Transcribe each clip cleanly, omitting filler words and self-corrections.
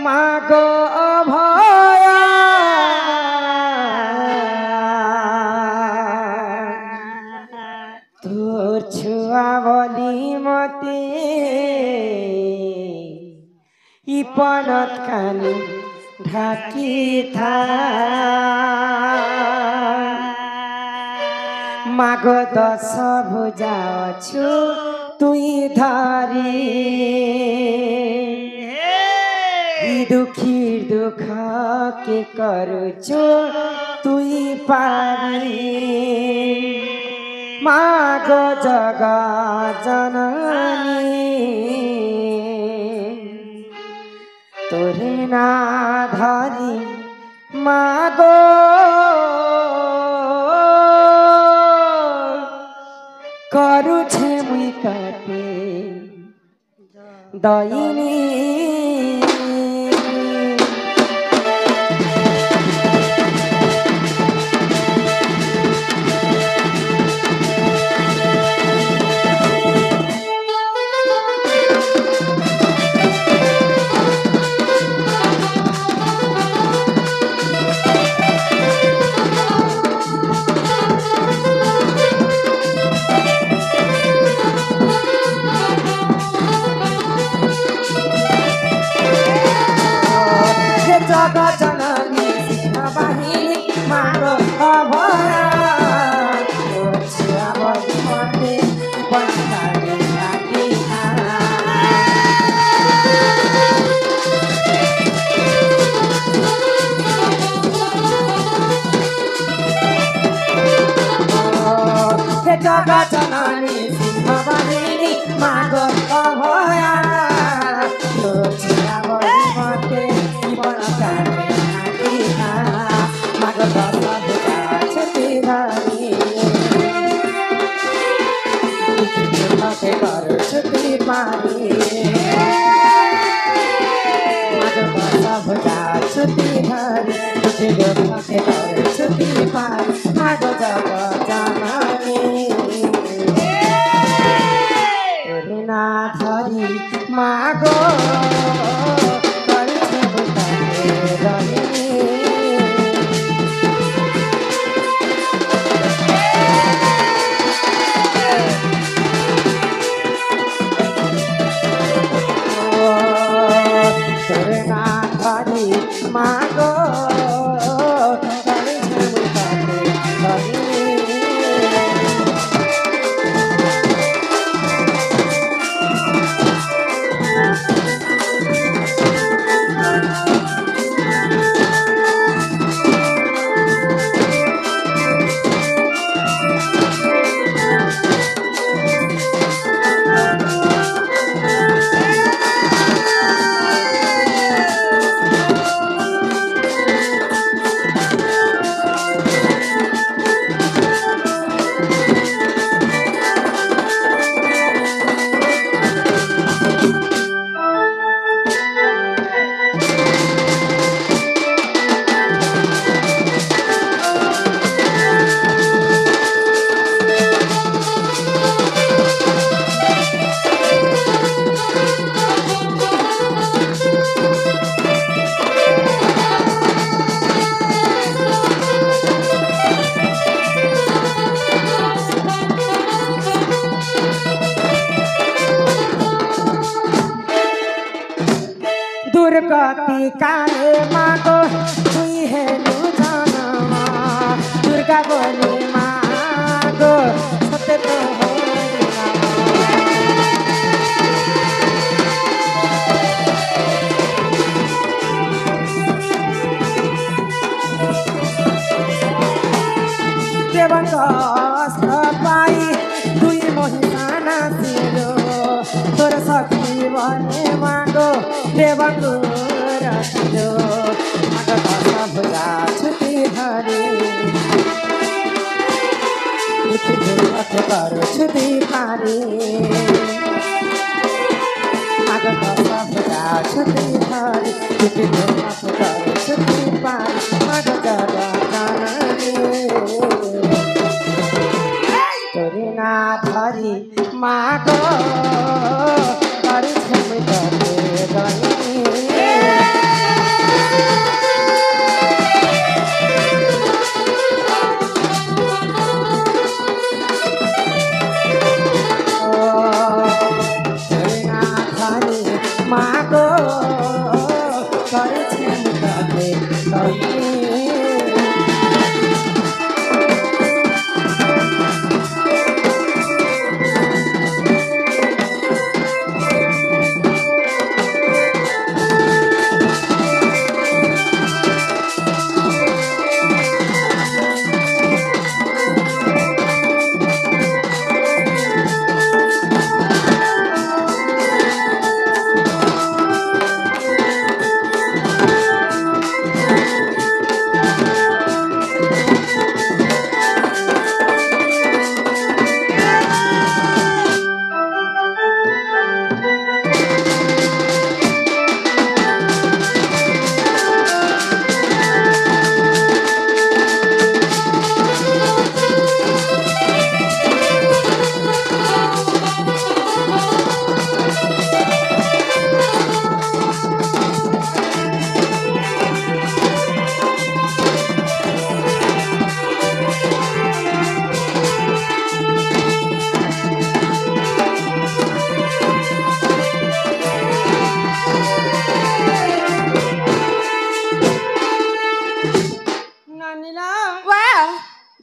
মাগো অভয়া তোর ছুয়া বলি মতে ইপনত কানি ঢাকি থা মাগো দশ ভুজা অছু তুই ধরি দুঃখীর দুঃখ কে করুছু তুই পারি মাগো জগা জননী তোরে না ধরি মাগো করুছে মুই কাটে দইনি জগা জননী বাহিনী মাগো অভয়া মতে বন্ধারে রাখি জগা জননী বাহিনী মাগো অভয়া মতে না ধরি মাগো মাগো दुर्गति काले मागो तुई हेलु जनमा दुर्गा बोले मागो सत्य तो देवन अस्त्र पाई दुई महिना सिरो तोर शक्ति बने मागो देवन रखियो मागो दशा भुजा छुटी धरी करो छुटी पारी मागो दशा भुजा छुटी धरी करो छुटी पारी मागो जगा जननी तोरे ना धरी मागो करू छुटी धरी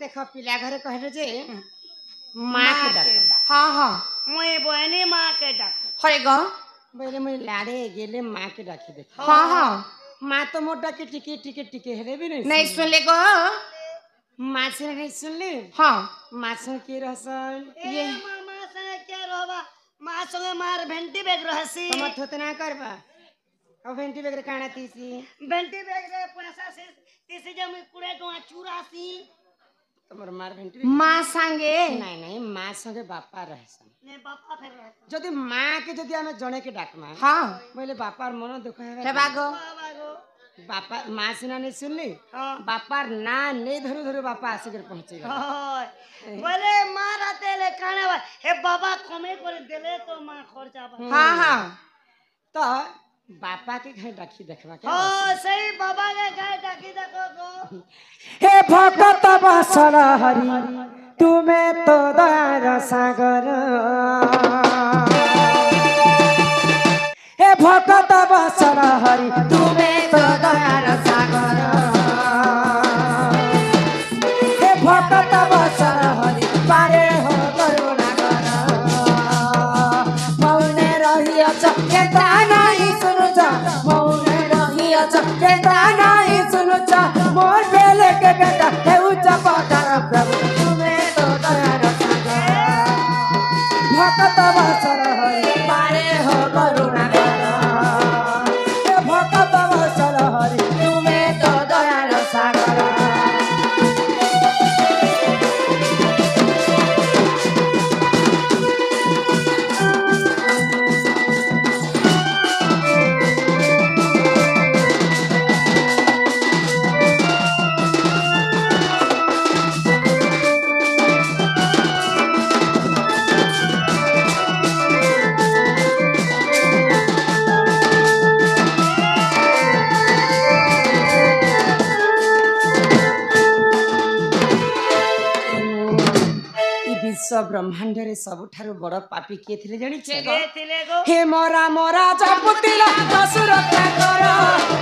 देख पिला घरे कहले जे माँ के डाक हाँ हाँ मुई बहनी माँ के डाक हरे गो बोले मैं लाड़े गेले माँ के डाकी देख हाँ हाँ माँ तो मोटा के टिके टिके टिके हेरे भी नहीं सुन ले गो माँ से नहीं सुन ले हाँ माँ से के रहसन ये मामा संगे के रहबा माँ संगे मार भेंटी बेग रहसी तुम थोत ना करबा अब भेंटी बेगर काना तीसी भेंटी बेग रे पैसा से तीसी जम कुड़े को चुरासी तुम्हार मार भेंटी माँ संगे नहीं नहीं माँ संगे बापा रहसन ने बापा फेर रहता जदि माँ के जदि हमें जने के डाकमा हाँ बोले बापार मन दुख है रे बागो बागो बापा माँ सिना नहीं सुनली हाँ बापार ना नहीं धरो धरो बापा आसे कर पहुंचे बोले माँ राते ले खाने बा हे बाबा कमे कर देले तो माँ खर्चा बा हाँ हाँ तो बापा के घर डाकी देखवा के हाँ सही बाबा के गाय डाकी देखो तो हे भक्त बसर हरि तुम्हें तो दयार सागर हे भक्त बसर हरि तुम्हें तो दयार सागर हे भक्त बसर हरि पारे हो करुणा कर मौने रहियछ केता नहीं सुनुछ मौने रहियछ केता नहीं सुनुछ मोर बेले के बेटा हे उच्च पदार प्रभु तुम्हें तो दयार सागर भक्त बसर हरि पारे हो करुणा कर हे भक्त बसर हरि तुम्हें तो दयार सागर विश्व ब्रह्मांड रे सबुठारु बड़ पापी के थिले जानि छे के थिले गो हे मोरा मोरा जपुतिला सुरक्षा कर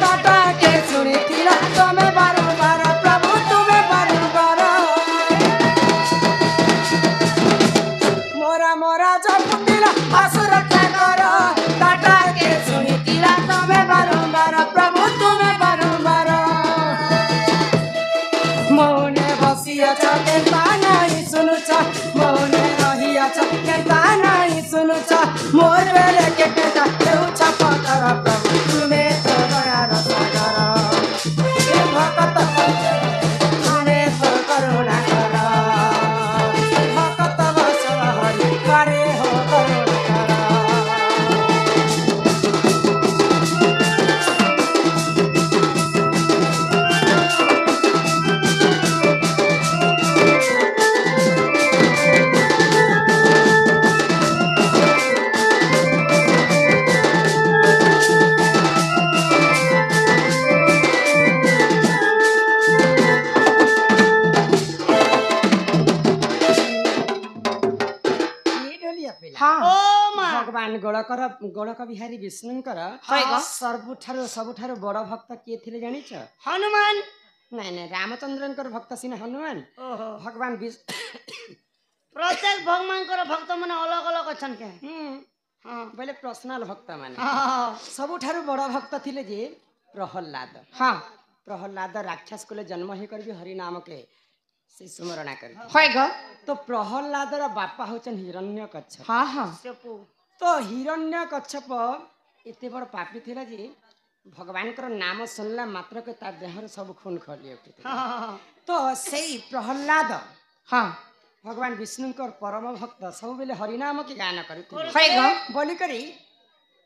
टाटा के सुनितिला तमे बारंबार प्रभु तुमे बारंबार मोरा मोरा जपुतिला सुरक्षा कर टाटा के सुनितिला तमे बारंबार प्रभु तुमे बारंबार मौने बसिया के नहीं सुनुछ मौने रहिया केता नहीं सुनुछ मोर बेले के केता देउछ पतर प्रभु तुम्हें तो दयार ଗୋଳକ ବିହାରୀ ବିଷ୍ଣୁଙ୍କର ହଇ ଗ। ସବୁଠାରୁ ବଡ଼ ଭକ୍ତ କିଏ ଥିଲେ ଜାଣିଛ? ହନୁମାନ। ନାଇଁ ନାଇଁ ରାମଚନ୍ଦ୍ରଙ୍କର ଭକ୍ତ ସିନା ହନୁମାନ। ଓହୋ ଭଗବାନ ପ୍ରତ୍ୟେକ ଭଗବାନଙ୍କର ଭକ୍ତ ମାନେ ଅଲଗା ଅଲଗା ଅଛନ୍ତି। ହଁ ବୋଇଲେ ପର୍ସନାଲ ଭକ୍ତ ମାନେ ହଁ ସବୁଠାରୁ ବଡ଼ ଭକ୍ତ ଥିଲେ ଯେ ପ୍ରହଲ୍ଲାଦ। ହଁ ପ୍ରହଲ୍ଲାଦ ରାକ୍ଷସ କୁଲେ ଜନ୍ମ ହେଇକରି ବି ହରି ନାମକେ ସେ ସୁମରଣା କରି ହଇ ଗ। ତ ପ୍ରହଲ୍ଲାଦର ବାପା ହଉଛନ୍ତି ହିରଣ୍ୟ କଚ୍ଛପ। ହଁ ହଁ ସେପୁ ତ ହିରଣ୍ୟ କଚ୍ଛପ ଏତେ ବଡ଼ ପାପି ଥିଲା ଯେ ଭଗବାନଙ୍କର ନାମ ଶୁଣିଲା ମାତ୍ରକେ ତା ଦେହରେ ସବୁ ଖୁନ ଖୋଲି ଉଠିଥିଲା। ତ ସେଇ ପ୍ରହଲ୍ଲାଦ ହଁ ଭଗବାନ ବିଷ୍ଣୁଙ୍କର ପରମ ଭକ୍ତ ସବୁବେଳେ ହରିନାମ କି ଗାନ କରୁଥିଲେ। ହଇ ଗ। ବୋଲିକରି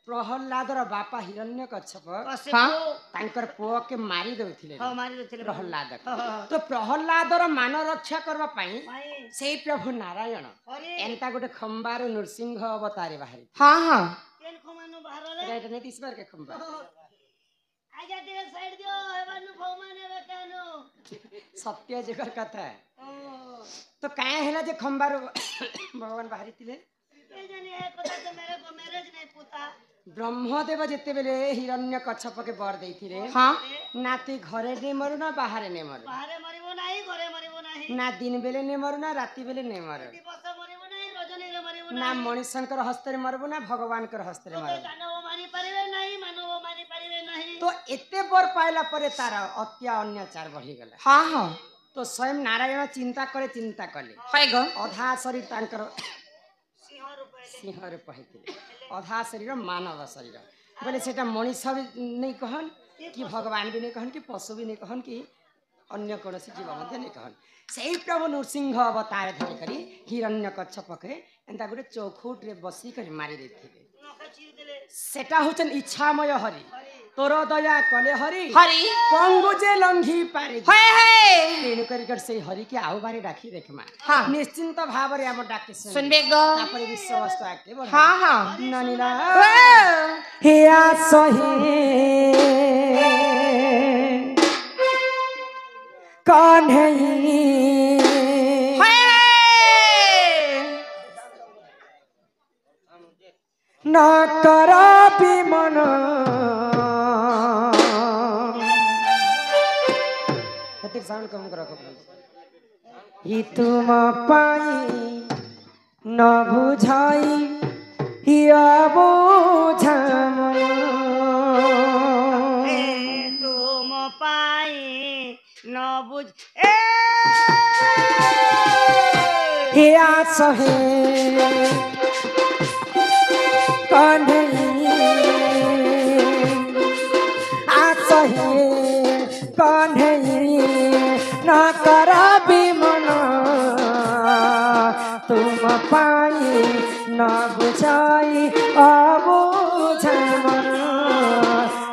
ପ୍ରହଲ୍ଲାଦର ବାପା ହିରଣ୍ୟ କଚ୍ଛପ ହଁ ତାଙ୍କର ପୁଅକେ ମାରି ଦଉଥିଲେ ମାରି ଦେଇଥିଲେ ପ୍ରହଲ୍ଲାଦ। ହଁ, ହଁ। ତ ପ୍ରହଲ୍ଲାଦର ମାନ ରକ୍ଷା କରିବା ପାଇଁ ଭାଇ ସେଇ ପ୍ରଭୁ ନାରାୟଣ ହରି ଏନ୍ତା ଗୋଟେ ଖମ୍ବାରୁ ନୃସିଂହ ଅବତାରେ ବାହାରି ହଁ ହଁ କେନ୍ ଖମାନୁ ବାହାରଲେ ଏଇଟା ନେଇ ଦିଶବାର କେ ଖମ୍ବା ଆଜ୍ଞା ଟିକେ ସାଇଡ ଦିଅ ହେବାନୁ ଭଗବାନ ଏବେ କେନୁ ସତ୍ୟ ଯୁଗର କଥା। ଓ ତ କାଁ ହେଲା ଯେ ଖମ୍ବାରୁ ଭଗବାନ ବାହାରିଥିଲେ? ଏ ଜାନି ଏ କଥା ତ मेरे को मैरिज नहीं पुता ବ୍ରହ୍ମଦେବ ଯେତେବେଳେ ହିରଣ୍ୟ କଚ୍ଛପକେ ବର ଦେଇଥିଲେ ହଁ ନା ତି ଘରେ ନେ ମରୁ ନା ବାହାରେ ନେ ମରୁ, ବାହାରେ ମରିବ ନାହିଁ ଘରେ ମରିବ ନାହିଁ ନା ଦିନ ବେଲେ ନେ ମରୁ ନା ରାତି ବେଲେ ନେ ମରୁ, ଦିବସ ମରିବ ନାହିଁ ରଜନୀରେ ମରିବ ନା ନାହିଁ ମଣିଷଙ୍କର ହସ୍ତରେ ମରବୁ ନା ଭଗବାନଙ୍କର ହସ୍ତରେ ଲୋକେ ମରବୁ। ଦାନବ ମାରି ପାରିବେ ନାହିଁ ମାନବ ମାରି ପାରିବେ ନାହିଁ। ତ ଏତେ ବର ପାଇଲା ପରେ ତାର ହତ୍ୟା ଅନ୍ୟାଚାର ବଢିଗଲା। ହଁ ହଁ ତ ସ୍ୱୟଂ ନାରାୟଣ ଚିନ୍ତା କଲେ ହଇ ଗ। ଅଧା ଶରୀର ତାଙ୍କର ସିଂହ ରୂପେ ସିଂହ ରୂପ ହେଇଥିଲେ, ଅଧା ଶରୀର ମାନବ ଶରୀର ବୋଲେ ସେଟା ମଣିଷ ବି ନେଇ କହନ୍ କି ଭଗବାନ ବି ନେଇ କହନ୍ କି ପଶୁ ବି ନେଇ କହନ୍ କି ଅନ୍ୟ କୌଣସି ଜୀବ ମଧ୍ୟ ନେଇ କହନ୍। ସେଇ ପ୍ରଭୁ ନୃସିଂହ ଅବତାର ଧରିକରି ହିରଣ୍ୟ କଚ୍ଛପକେ ଏନ୍ତା ଗୋଟେ ଚୌଖୁଟରେ ବସିକରି ମାରି ଦେଇଥିଲେ। ନଖ ଚିରି ଦେଲେ ସେଟା ହଉଛନ୍ତି ଇଚ୍ଛାମୟ ହରି। ତୋର ଦୟା କଲେ ହରି ହରି ପଙ୍ଗୁ ଯେ ଲଙ୍ଘି ପାରି। ହଏ ହଏ ତେଣୁ କରି ସେଇ ହରିକି ଆଉ ବାରେ ଡାକି ଦେଖମା ହଁ ନିଶ୍ଚିନ୍ତ ଭାବରେ ଆମ ଡାକି ଶୁନବେ ଗ। ତାପରେ ବିଶ୍ୱବସ୍ତୁ ଆକେ ବଢା। ହଁ ହଁ ନନିଲା ଓ ହିଆ ସହି କନ୍हई ହଏ न कर विमन ଏତିକି ସାଉଣ୍ଡ କମ କର। ହି ତୁମ ପାଇଁ ନ ବୁଝାଇ ହିଆ ବୁଝାମ ଏ ତୁମ ପାଇଁ ନ ବୁଝ ଏ हिया सहे कन्हई आ सहे कन्हई न कर विमन तुम पाई न बुझाई अबुझमन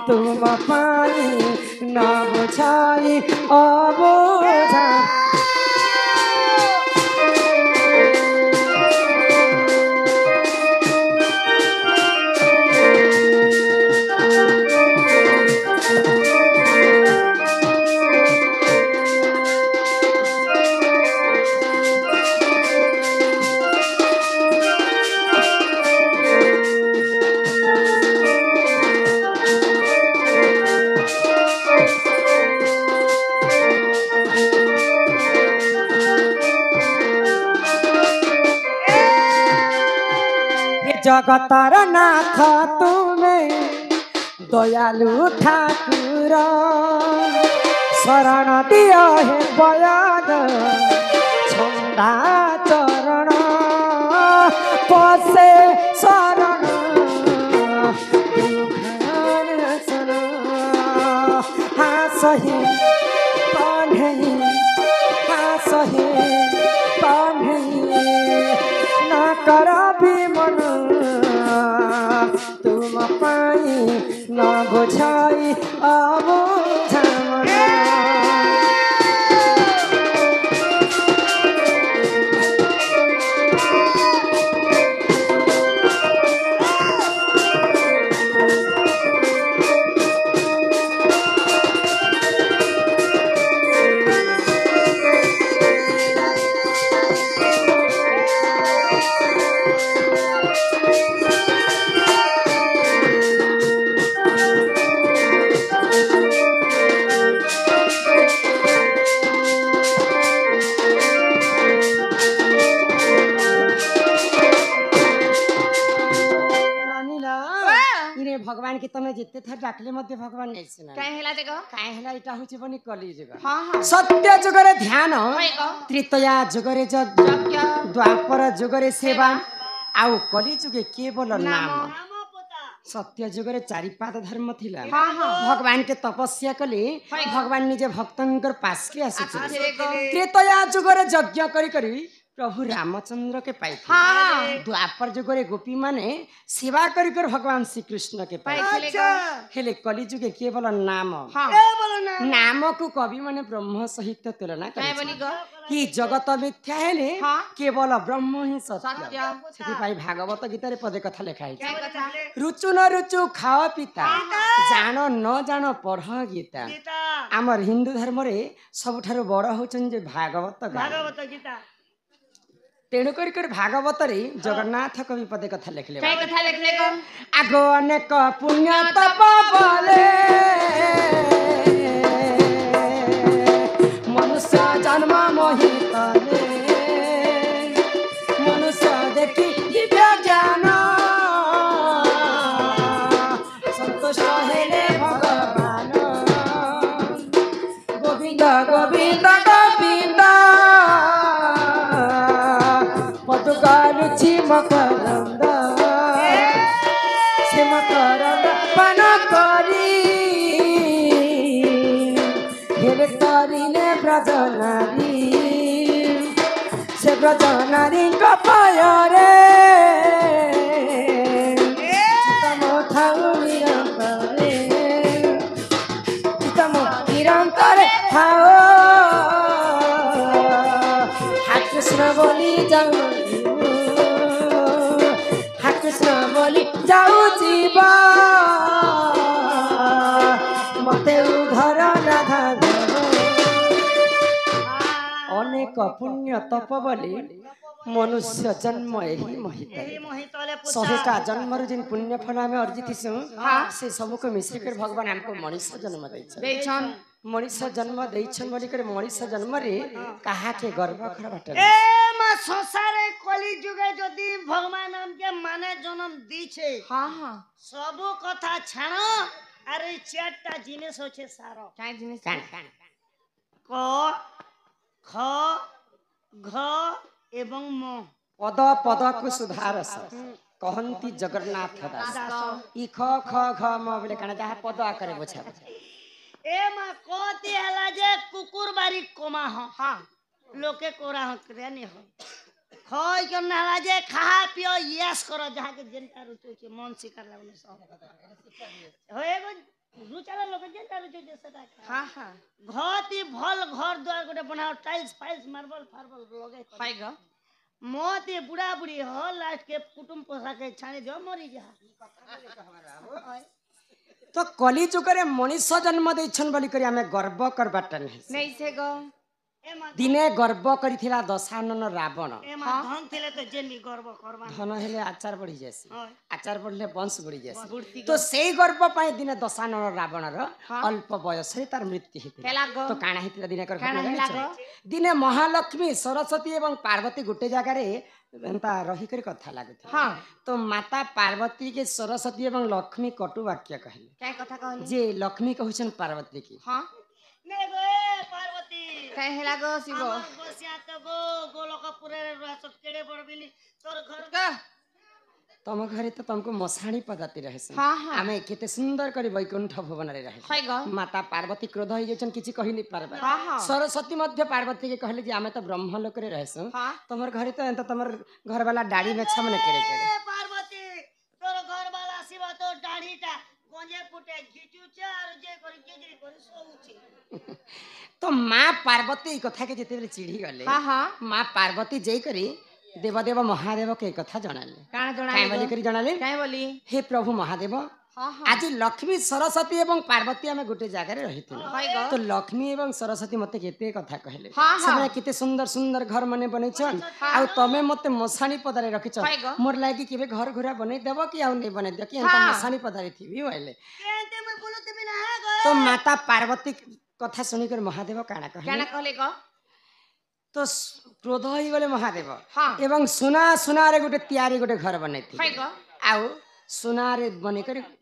तुम पाई न बुझाई अबुझमन। जगतर नाथ तुमे दयालु ठाकुर शरण दिया हे बयाद छंदा चरण पसे शरण हाँ सही कन्हई हाँ सही कन्हई न कर विमन तुम पाई न बुझाई अबुझमन। जिते थर डाकले मध्य भगवान नहीं सुना काहे हेला देखो काहे हला इटा होची बनी कली जुग हाँ हाँ सत्य जुगरे ध्यान होय गो त्रेतया जुगरे यज्ञ यज्ञ द्वापर जुगरे सेवा आउ कली जुगे केवल नाम नाम पोता सत्य जुगरे चारि पाद धर्म थिला हाँ हाँ भगवान के तपस्या कले होय गो। भगवान निजे भक्तंकर पास के आसी आसिथिले गो त्रेतया जुगरे यज्ञ करी करी प्रभु रामचंद्र के पाई हाँ द्वापर जुगरे गोपी माने सेवा करी कर भगवान श्री कृष्ण के पाई पाइथिले गो हेले कली जुगे केवल नाम हाँ ए बोलो ना नाम को कवि माने ब्रह्म सहित तुलना काहे करे बोली गो कि जगत मिथ्या हेले हाँ। केवल ब्रह्म ही सत्य सत्य ସେଥିପାଇଁ ଭାଗବତ ଗୀତାରେ ପଦେ କଥା ଲେଖା ହେଇଛି काय कथा ରୁଚୁ ନ ରୁଚୁ ଖାଅ ପିତା ଜାଣ ନ ଜାଣ ପଢ ଗୀତା गीता ଆମର ହିନ୍ଦୁ ଧର୍ମରେ ସବୁଠାରୁ ବଡ ହଉଛନ୍ତି ଯେ ଭାଗବତ ଗାନ भागवत गीता ତେଣୁ କରି କରି ଭାଗବତରେ ଜଗନ୍ନାଥ କବି ପଦେ କଥା ଲେଖିଲେ काय कथा लिखले गो ଆଗ ଅନେକ ପୁଣ୍ୟ ତପ ବଳେ ମନୁଷ୍ୟ ଜନ୍ମ ମୋହିତରେ ମନୁଷ୍ୟ ଦେଖି ଦିବ୍ୟ ଜ୍ଞାନ ସନ୍ତୁଷ୍ଟ ହେଲେ ଭଗବାନ ଗୋବିନ୍ଦ ଗୋବିନ୍ଦ ଗୋବିନ୍ଦ ପଦୁକାଲୁଛି ମକରନ୍ଦ ସେ ମକରନ୍ଦ ପାନ କରି ହେଲେ କରିଲେ ବ୍ରଜ ନାରୀ ସେ ବ୍ରଜ ନାରୀଙ୍କ ପାୟରେ ତମ ଥାଉ ନିରନ୍ତରେ ତମ ନିରନ୍ତରେ ଥାଉ ହା କୃଷ୍ଣ ବୋଲି ଯାଉ ହା କୃଷ୍ଣ ବୋଲି ଯାଉ ଯିବ ମତେ ଉଦ୍ଧାର ରାଧା ଅନେକ ପୁଣ୍ୟ ତପ ବୋଲି ମନୁଷ୍ୟ ଜନ୍ମ ଏହି ମହିତରେ यही मोहितले पुता ଶହେଟା ଜନ୍ମରୁ ଯେନ୍ ପୁଣ୍ୟ ଫଳ ଆମେ ଅର୍ଜିଥିସୁଁ ସେ ସବୁକୁ ମିଶିକରି ଭଗବାନ ଆମକୁ ମଣିଷ ଜନ୍ମ ଦେଇଛନ୍ ଦେଇଛନ୍ ମଣିଷ ଜନ୍ମ ଦେଇଛନ୍ ବୋଲିକରି ମଣିଷ ଜନ୍ମରେ କାହାକେ ଗର୍ବ କରବାଟ ए मा संसारे कली जुगे जदि भगवान हमके माने जन्म दीछे हाँ हाँ सब कथा छाण अरे चारटा जिनिस होछे सारो काय जिनिस क ख घ एवं म ପଦ ପଦକୁ ସୁଧାରସ କହନ୍ତି ଜଗନ୍ନାଥ ଦାସ ଇ ଖ ଖ ଘ ମ ବୋଲେ କାଣା ଯାହା ପଦ ଆକାରେ ବୁଝା ए मा कहती हला जे कुकुर बारी कोमा ह हाँ लोके कोरा ह क्रियानी हो खय के नला जे खा पियो यस करो जहा के जनता रुचो छे मन शिकार लागले सब होए गो रुचाला लोक जनता रुचो छे सदा हाँ हाँ घती भल घर द्वार गोटे बनाओ टाइल्स फाइल्स मार्बल फार्बल लगे होय गो मोती बुढ़ा बुढ़ी हो लास्ट के कुटुम पोसा के छाने जो मरी जा ତ କଲି ଯୁଗରେ ମଣିଷ ଜନ୍ମ ଦେଇଛନ୍ ବୋଲିକରି ଆମେ ଗର୍ବ କରବାଟା ନାହିଁ नहीं से गो ए मा ଦିନେ ଗର୍ବ କରିଥିଲା ଦଶାନନ ରାବଣ ए मा धन थिले तो जेन भी गर्व करबा ଧନ ହେଲେ ଆଚାର ବଢି ଯାସି होय ଆଚାର ବଢିଲେ ବଂଶ ବଢି ଯାସି बुढ़ती ତ ସେଇ ଗର୍ବ ପାଇଁ ଦିନେ ଦଶାନନ ରାବଣର ଅଳ୍ପ ବୟସରେ ତାର ମୃତ୍ୟୁ ହେଇଥିଲା हेला गो ତ କାଣା ହେଇଥିଲା ଦିନେ କର କାଣା ହେଲା ଗো? ଦିନେ ମହାଲକ୍ଷ୍ମୀ ସରସ୍ୱତୀ ଏବଂ ପାର୍ବତୀ ଗୋଟେ ଜାଗାରେ ଏନ୍ତା ରହିକରି କଥା ଲାଗୁଥିଲା हाँ ତ ମାତା ପାର୍ବତୀ के ସରସ୍ୱତୀ ଏବଂ ଲକ୍ଷ୍ମୀ କଟୁ ବାକ୍ୟ କହିଲେ काय कथा कहली ଯେ ଲକ୍ଷ୍ମୀ କହୁଛନ୍ ପାର୍ବତୀ की हाँ ने गो ए पार्वती काय हेला गो शिव আমার বসিয়া তো গো গোলকপুরের রাসত কেড়ে পড়বিলি তোর ঘর गो ତମ ଘରେ ତ ତମକୁ ମଶାଣୀ ପଦାତି ରହେସ हाँ हाँ ଆମେ କେତେ ସୁନ୍ଦର କରି ବୈକୁଣ୍ଠ ଭୁବନରେ ରହେ होय गो ମାତା ପାର୍ବତୀ କ୍ରୋଧ ହେଇଯାଉଛନ୍ କିଛି କହି ନି ପାରବା हाँ हाँ ସରସ୍ୱତୀ ମଧ୍ୟ ପାର୍ବତୀକେ କହିଲେ ଯେ ଆମେ ତ ବ୍ରହ୍ମ ଲୋକରେ ରହେସୁ हाँ ତମର ଘରେ ତ ଏନ୍ତା ତମର ଘର ବାଲା ଡାଡି ମେଛା ମାନେ କେଡେ କେଡେ ए पार्वती তোর ঘর বালা আসিবা তোর দাড়িটা গঞ্জে ফুটে ঘিচুছে আর যে করে গিজরি করে শোউছে ତ ମା ପାର୍ବତୀ ଏଇ କଥାକେ ଯେତେବେଳେ ଚିଢି ଗଲେ हाँ हाँ ମା ପାର୍ବତୀ ଯାଇକରି ଦେବଦେବ ମହାଦେବକୁ ଏ କଥା ଜଣାଲେ काना କାଇଁ जणाले ବୋଲିକରି ଜଣାଲେ काय बोली ହେ ପ୍ରଭୁ ମହାଦେବ हाँ हाँ ଆଜି ଲକ୍ଷ୍ମୀ ସରସ୍ୱତୀ ଏବଂ ପାର୍ବତୀ ଆମେ ଗୋଟେ ଜାଗାରେ ରହିଥିଲୁ होय गो ତ ଲକ୍ଷ୍ମୀ ଏବଂ ସରସ୍ୱତୀ ମତେ କେତେ କଥା କହିଲେ हाँ, हाँ। ସେମାନେ କେତେ ସୁନ୍ଦର ସୁନ୍ଦର ଘର ମାନେ ବନେଇଛନ୍ ଆଉ ତମେ ମତେ ମଶାଣୀ ପଦାରେ ରଖିଛ होय गो ମୋର ଲାଗି କେବେ ଘର ଘୁରା ବନେଇ ଦେବ କି ଆଉ ନେଇ ବନେଇ ଦିଅ କି ଏନ୍ତା हाँ। ମଶାଣୀ ପଦାରେ ଥିବି ବୋଇଲେ কেনতে মই বলতে বিনা হ্যাঁ গো ତ ମାତା ପାର୍ବତୀ କଥା ଶୁଣିକରି ମହାଦେବ କାଣା କହିଲେ काना कहले गो ତ କ୍ରୋଧ ହେଇଗଲେ ମହାଦେବ हाँ ଏବଂ ସୁନାରେ ଗୋଟେ ତିଆରି ଗୋଟେ ଘର ବନେଇଥିଲେ होय गो ଆଉ ସୁନାରେ ବନେଇକରି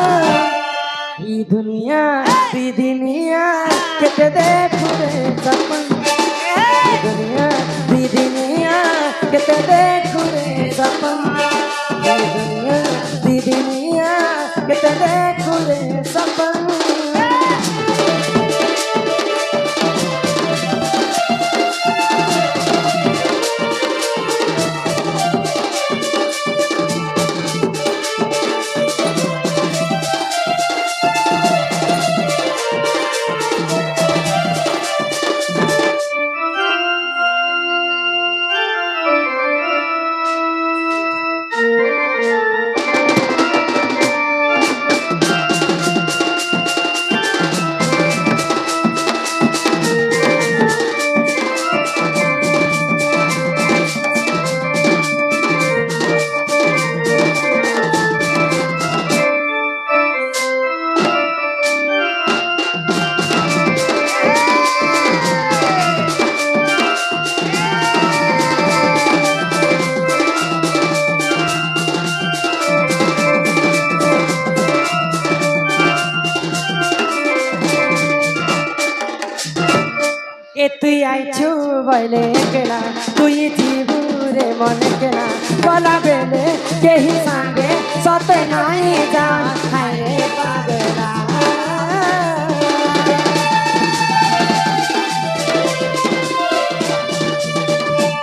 ई दुनिया दी दुनिया किते देखूं रे सपन ई दुनिया दी दुनिया किते देखूं रे सपन ई दुनिया दी दुनिया किते देखूं रे सपन তুই আইছু বলে কেনা তুই জীবুরে মনে কেনা বলা বেলে কেহি সাঙ্গে সতে নাই জান হায় পাগলা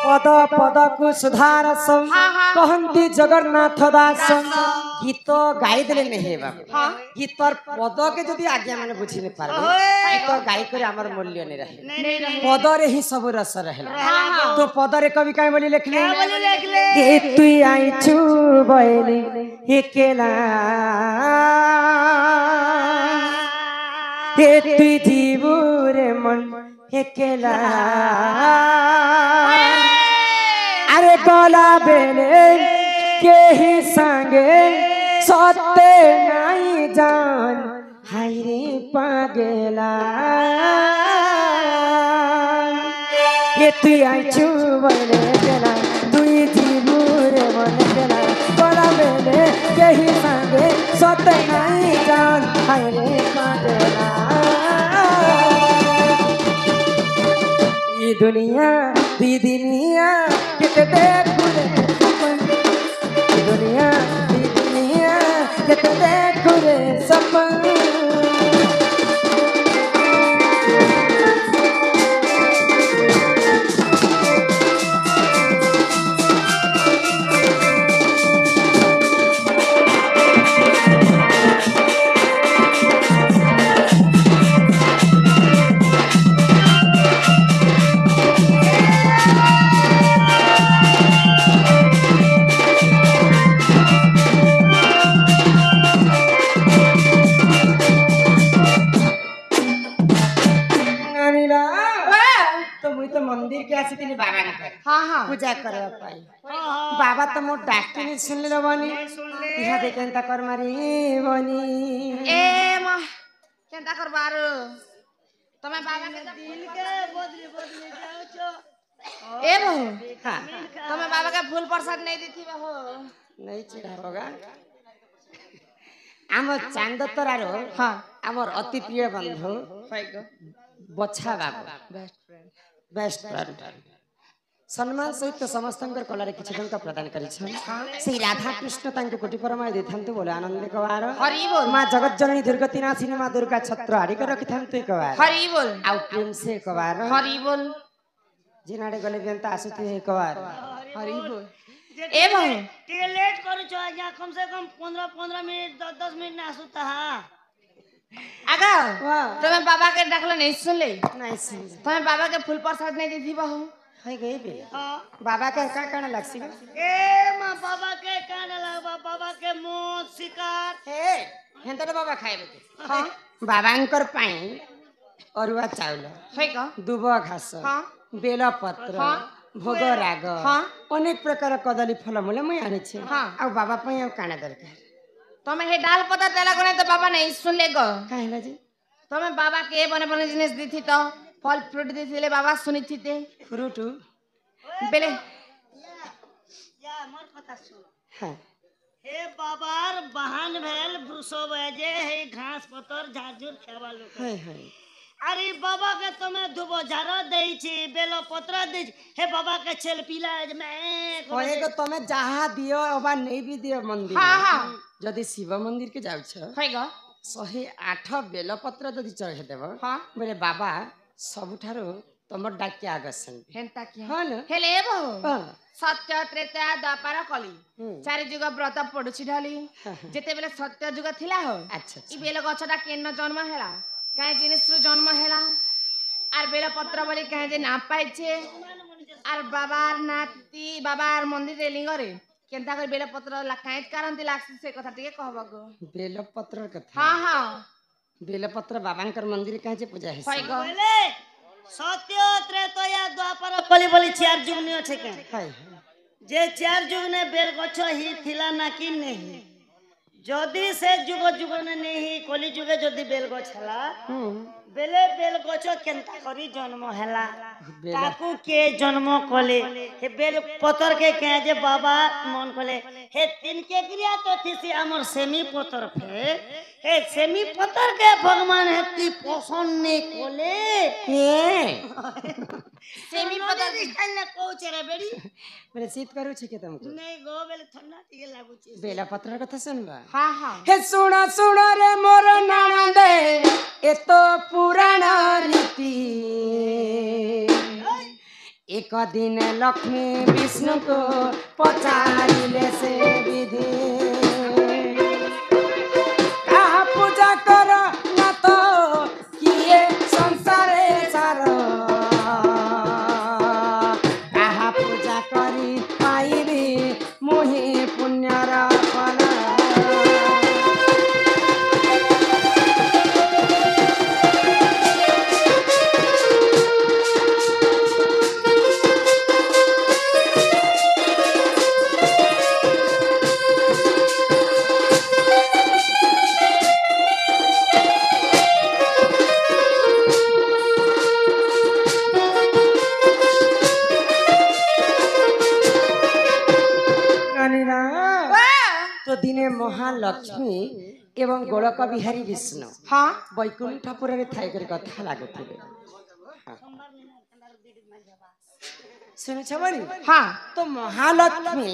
পদ পদকু সুধারসম কহন্তি জগন্নাথ দাসম গীত গাই দেলে নেহে বাবু গীতর পদকে যদি আজ্ঞা মানে বুঝি নে পারবে গীত গাই করে আমার মূল্য নে রহে পদরে হি সব রস রহেলা তো পদরে কবি কাই বলি লিখলে কে তুই আইছু বইলি একেলা কে তুই জীবুরে মন একেলা আরে গলা বেলে কেহি সঙ্গে সতে নাই জান হাইরে পাগলা এ তুই আইছু বলে গেলা তুই জীবুরে মনে গেলা গলা বেলে কেহি সঙ্গে সতে নাই জান হাইরে পাগলা ई दुनिया दी दुनिया किते देखूं रे सपन ई दुनिया दी दुनिया किते देखूं रे सपन मंदिर के आसी तिनी बाबा ने हां हां पूजा करे पाई बाबा तो मोर डाक्टरी सुन ले बनी इहा दे केनता कर मारी बनी ए म केनता कर बारो तमे बाबा के दिल के बदली बदली जाओ छो ए बहू हां तमे बाबा के फूल प्रसाद नहीं दी थी बहू नहीं चढ़ा होगा आम चांद तरारो हां हमर अति प्रिय बंधु बच्छा बाबा बेस्ट फ्रेंड सम्मान सहित समस्तंकर कलारे किछ टंका प्रदान करि छन श्री राधा कृष्ण तांको कोटि परमाय देथांतु बोले आनंद कवार हरि बोल मां जगत जननी दुर्गति नाशिनी मां दुर्गा छत्र हारी कर रखिथांतु कवार हरि बोल आउ प्रेम से कवार हरि बोल जिनाडे गले बेंता आसुती है कवार हरि बोल ए बहू टिके लेट करू छ या कम से कम 15 मिनट 10 मिनट ना आसुता हा आगा तमे बाबा के डाकले नहीं सुन ले नहीं सुन तमे बाबा के फूल प्रसाद नहीं दी थी बहू है गई बे बाबा के का लागसी ए मां बाबा के काना लागबा बाबा के मोत शिकार हे हेंतरे बाबा खाइबे हां बाबा अंकर पाई अरुआ चावल है का दुबा घास हां बेला पत्र हां भोग राग हां अनेक प्रकार कदली फल मूल मैं आनी छी हां आ बाबा पई आ काना दरकार तमे हे डाल पता तेला कोने तो बाबा नहीं सुन ले गो काहेला जी तमे बाबा के बने बने जिनिस दी थी तो फल फ्रूट दी थी ले बाबा सुनी थी ते फ्रूट बेले या मोर कथा सुन हां हे बाबार बहान भेल ब्रुसो बजे हे घास पतर झाझुर खेवा लोक हाय हाय अरे बाबा के तुम्हें दुबो झारो देई छी बेलो पत्र दे हे बाबा के छेल पिला मैं কয়ে গো তুমি যাহা দিও অবা নেই বি দিও মন্দির हाँ हाँ যদি শিব মন্দির কে যাওছ होइगो 108 বেলপত্র যদি চড়াই দেব हाँ বলে বাবা ସବୁଠାରୁ ତମର ଡାକି ଆଗସନ୍ हेंता किया ହଁ ନା हेले बहु ହଁ सत्य त्रेता द्वापर कली ହୁଁ। चारि जुग व्रत पडुछि ढली जेते बेले सत्य जुग थिला हो ଆଚ୍ଛା इ बेल गछटा केन जन्म हेला काहे जिनिसरु जन्म हेला आर बेल पत्र बोली काहे जे ना पाइछे आर बाबार नाती बाबार मंदिर रे लिंगरे केनता कर बेल पत्र ला काहे कारण लागसी से कथा टिके कहबो गो ବେଲପତ୍ର କଥା हां हां ବେଲପତ୍ର ବାବାଙ୍କର ମନ୍ଦିର କାହିଁ ଯେ ପୂଜା ହେସି होइगो बोले सत्य त्रेतया द्वापर कली बोली चार जुग नि अछि के हाय जे चार जुग ने बेल गछ ही थिला ना कि नहीं जदि से जुग जुग ने नहीं कली जुगे जदि बेल गछ हला बेले बेल गछ केनता करी जन्म हला ताकू के जन्म कले हे बेल पतर के कहे जे बाबा मन कले हे तीन के क्रिया तो थिसी हमर सेमी पतर फे हे सेमी पतर के भगवान हेती पसंद ने कोले सेमी पतर स्टाइल ने कहू रे बेड़ी बोले शीत करू छै के तुमको नहीं गो बेले ठंडा टिके लागू छी ବେଲପତ୍ର କଥା ଶୁଣବା हां हां হে ଶୁଣ ଶୁଣ ରେ ମୋର ନଣନ୍ଦେ ଏତ ପୁରାଣ ରୀତି ଏକ ଦିନ ଲକ୍ଷ୍ମୀ ବିଷ୍ଣୁକୁ ପଚାରିଲେ ସେ ବିଧି କାହା ପୂଜା କର ନା ତ କିଏ ସଂସାରେ ସାର କାହା ପୂଜା କରି ପାଇବି ମୁହିଁ ପୁଣ୍ୟର ଫଳ तो दिने महालक्ष्मी एवं गोलक बिहारी विष्णु हां बैकुंठपुर रे थाई कर कथा लागुथिले सुन छबरी हां तो महालक्ष्मी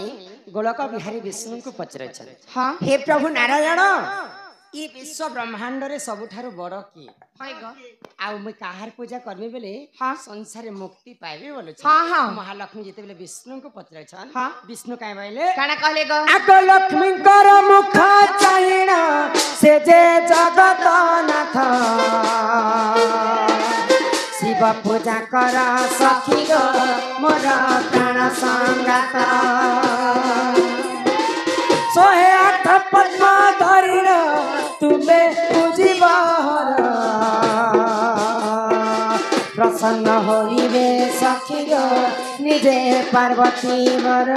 गोलक बिहारी विष्णु को पचरे छन हां हे प्रभु नारायण ई विश्व ब्रह्मांड रे सबुठारु बड़ की होइगो आ मैं काहार पूजा करबे बेले हाँ। संसार मुक्ति पाइबे बोले हाँ, हाँ। महालक्ष्मी जेते बेले विष्णु को पचरे छन हाँ। विष्णु काहे बोले काना कहले गो आग लक्ष्मी कर मुख चाइण से जे जगत नाथ शिव पूजा कर सखी गो मोर प्राण संगात 108 पद्म धरिण तुमे पूजिब प्रसन्न होइबे सखी गो निजे पार्वती वर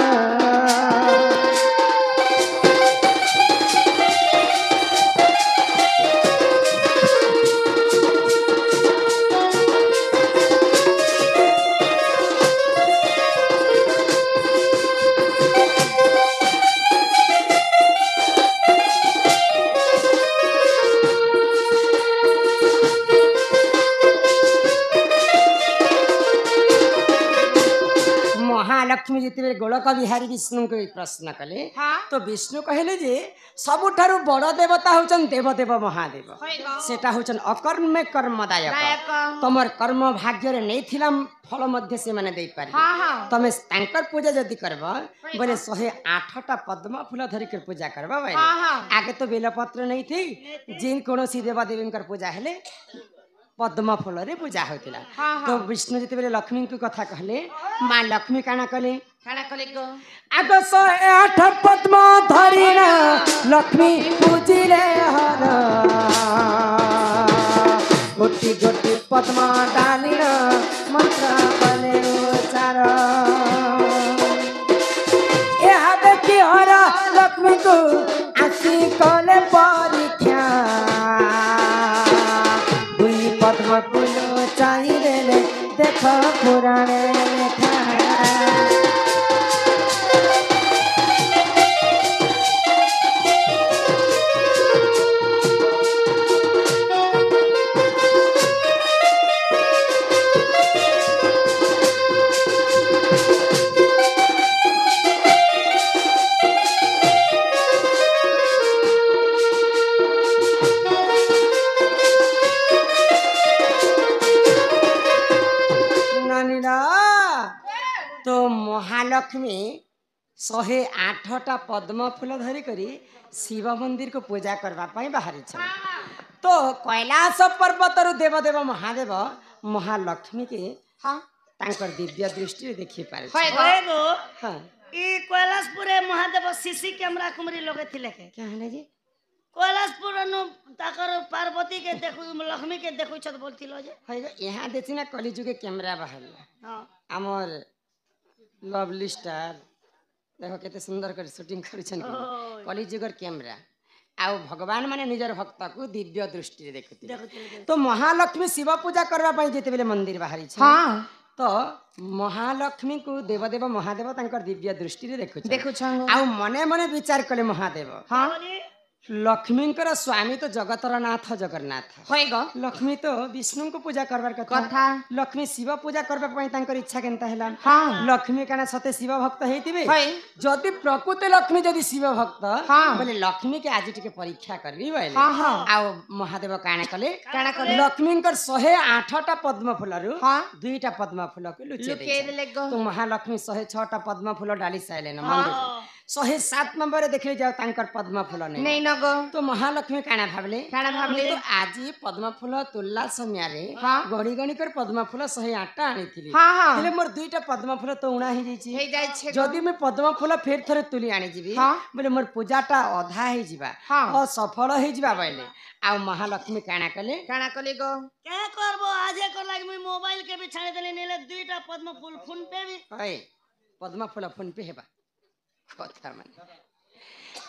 महालक्ष्मी जिते गोलक बिहारी विष्णु को प्रश्न कले हाँ। तो विष्णु कहले जे सबुठारु बड़ देवता होचन देवदेव महादेव होइगो सेटा होचन अकर्मे कर्मदायक दायक तमर कर्म भाग्य रे नै थिला फल मध्य से माने देई पारि हां हां तमे तांकर पूजा जदि करबा बोले 108टा पद्म फूल धरि के पूजा करबा भाई हाँ, हाँ। आगे तो बेलपत्र नहीं थी जिन कोनोसी देवा देवींकर पूजा हेले पद्म फूल रे पूजा होतिला हाँ, हाँ। तो विष्णु जते बेले लक्ष्मी को कथा कहले मां लक्ष्मी काना कहले काना कहले गो आग 108 पद्म धरिण लक्ष्मी पूजिले हर गोटी गोटी पद्म डालिण मंत्र कले उच्चार ଏହା ଦେଖି ହର ଲକ୍ଷ୍ମୀକୁ ଆସି କଲେ ପରୀକ୍ଷା ଦୁଇ ପଦ୍ମ ଫୁଲ ଚାହିଁଦେଲେ ଦେଖ ପୁରାଣେ ଲେଖା तो महालक्ष्मी 108टा पद्म फूल धरी करी शिव मंदिर को पूजा करबा पाई बाहरी छ। तो कैलाश पर्वत रु देवदेव महादेव महालक्ष्मी के हाँ तांकर दिव्य दृष्टि देखि पारे होय गो एगो हां ई कैलाशपुरे महादेव सीसी कैमरा कुमरी लगे थिले के क्या है जी कैलाशपुर नु ताकर पार्वती के देखु लक्ष्मी के देखु छत बोलथिलो जे है यहाँ देखि ना कलिजुग के कैमरा बाहरला हां हमर लवली स्टार देखो केते सुंदर कर शूटिंग करिछन ओय। कलिजुगर कैमरा आउ भगवान माने निजर भक्त को दिव्य दृष्टि देखुती देखुथिले तो महालक्ष्मी शिव पूजा करबा पई जेते बेले मंदिर बाहरी छ हाँ तो महालक्ष्मी को देवदेव महादेव तांकर दिव्य दृष्टि रे देखु देखु छंगो आउ मने मने विचार कले महादेव हाँ लक्ष्मींकर स्वामी तो जगतर नाथ जगन्नाथ होय गो लक्ष्मी तो विष्णु को पूजा करबार कथा कथा लक्ष्मी शिव पूजा करबा पई तांकर इच्छा केनता हैला हाँ लक्ष्मी काना सते शिव भक्त हेतिबे होय जदि प्रकृत लक्ष्मी जदि शिव भक्त हाँ। बोले लक्ष्मी के आज टिके परीक्षा करबी बोले हाँ हाँ आउ महादेव काना कले काना कले? लक्ष्मींकर 108टा पद्म फूलरु हाँ। 2टा पद्म फूल के लुचे लुके दे देले गो तो महालक्ष्मी 106टा पद्म फूल डाली साइले न मंदिर 107 नंबर रे देखले जाओ तांकर पद्म फूल नहीं नहीं न गो तो महालक्ष्मी काना भाबले काना भाबले? तो आज पद्म फूल तुल्ला समय रे हाँ। गणी गणी कर पद्म फूल 108टा आनीथिली हाँ हाँ हेले मोर 2टा पद्म फूल तो उणा ही जाईची हे जाय छे गो जदि मैं पद्म फूल फेर थरे तुली आनी जीवी हाँ। बोले मोर पूजाटा अधा ही जीवा हाँ। असफल ही जीवा बोले आ महालक्ष्मी काना कले काना कले गो क्या करबो आजे कर लाग मैं मोबाइल के भी छाड़े देले नेले दुईटा पद्म फूल फोन पे भी है पद्म फूल फोन पे हेबा कथा माने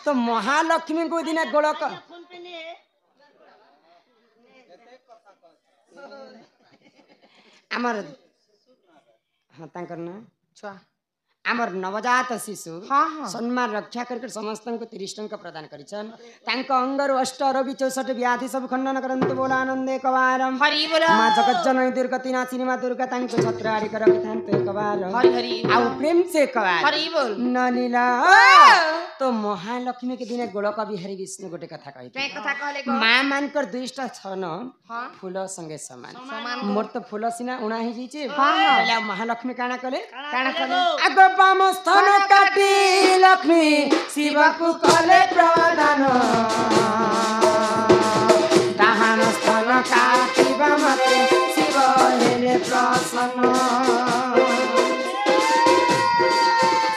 तो महालक्ष्मी को दिना गोलक फोन पे ने आमर हाँ तांकर ना छुआ आमर नवजात शिशु हाँ हाँ सम्मान रक्षा करके समस्त को 30 टंका प्रदान करिछन तांको अंगरु 8 रवि 64 व्याधि सब खंडन करंतु बोला आनंदे कवारम हरि बोलो मां जगत जननी दुर्गति नाशिनी मां दुर्गा तांको छत्राड़ी कर रखथान तो कवार हरि हरि आउ प्रेम से कवार हरि बोल ननीला तो महालक्ष्मी के दिन गोलक बिहारी विष्णु गोटे कथा कहि के कथा कहले गो मां मानकर 2टा छन हाँ फूल संगे समान समान मोर तो फूल सिना उणा ही जीचे हाँ, हाँ। पहले महालक्ष्मी काना कले काना कले आगो बाम स्थान काटी लक्ष्मी शिव को कले प्रदान दाहान स्थान काटी बामते शिव हेले प्रसन्न